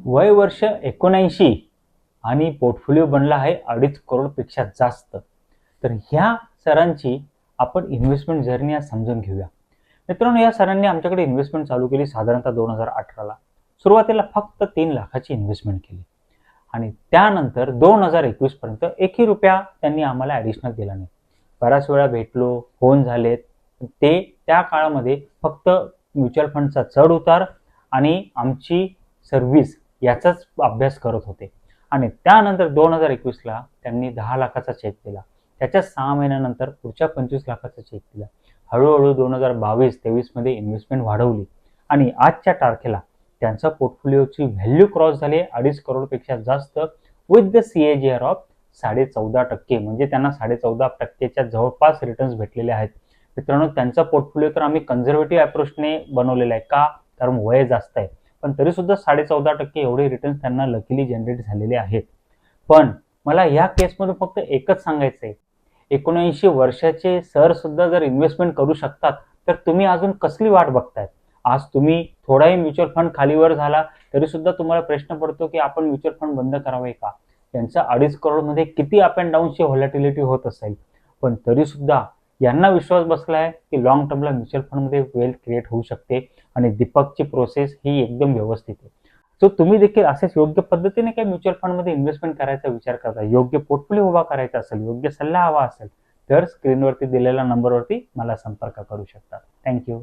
वय वर्ष 79 आणि पोर्टफोलिओ बनला आहे 2.5 करोडपेक्षा जास्त. तर ह्या सरांची आपण इन्व्हेस्टमेंट जर्नी आज समजून घेऊया. मित्रांनो, या सरांनी आमच्याकडे इन्व्हेस्टमेंट चालू केली साधारणतः 2018ला. सुरुवातीला फक्त 3 लाखाची इन्व्हेस्टमेंट केली आणि त्यानंतर 2021 पर्यंत एकही रुपया त्यांनी आम्हाला ॲडिशनल दिला नाही. बऱ्याच वेळा भेटलो, फोन झालेत. ते त्या काळामध्ये फक्त म्युच्युअल फंडचा चढ उतार आणि आमची सर्व्हिस याचाच अभ्यास करत होते. आणि त्यानंतर 2021ला त्यांनी 10 लाखाचा चेक दिला. त्याच्या 6 महिन्यानंतर पुढच्या 25 लाखाचा चेक दिला. हळूहळू 2022-23 मध्ये इन्व्हेस्टमेंट वाढवली आणि आजच्या तारखेला त्यांचा पोर्टफोलिओची व्हॅल्यू क्रॉस झाली 2.5 करोडपेक्षा जास्त विथ द CAGR ऑफ 14.5%. म्हणजे त्यांना 14.5%च्या जवळपास रिटर्न्स भेटलेले आहेत. मित्रांनो, त्यांचा पोर्टफोलिओ तर आम्ही कन्झर्वेटिव्ह अप्रोचने बनवलेला आहे. का? कारण वय जास्त आहे, पण तरी सुद्धा 14.5% एवढे रिटर्न्स त्यांना लकीली जनरेट झालेले आहेत. पण मला या केसमध्ये फक्त एकच सांगायचं आहे, 79 वर्षाचे सर सुद्धा जर इन्व्हेस्टमेंट करू शकतात, तर तुम्ही अजून कसली वाट बघताय? आज तुम्ही थोडाही म्युच्युअल फंड खालीवर झाला तरी सुद्धा तुम्हाला प्रश्न पडतो की आपण म्युच्युअल फंड बंद करावे का? त्यांचा 2.5 करोडमध्ये किती अप अँड डाऊनची व्हॉलॅटिलिटी होत असेल, पण तरी सुद्धा यांना विश्वास बसलाय की लॉंग टर्मला म्युच्युअल फंडमध्ये वेल्थ क्रिएट होऊ शकते आणि दीपकची प्रोसेस ही एकदम व्यवस्थित आहे. सो तुम्ही देखील असेच योग्य पद्धतीने काही म्युच्युअल फंडमध्ये इन्व्हेस्टमेंट करायचा विचार करता, योग्य पोर्टफोलिओ उभा करायचा असेल, योग्य सल्ला हवा असेल, तर स्क्रीनवरती दिलेल्या नंबरवरती मला संपर्क करू शकता. थँक्यू.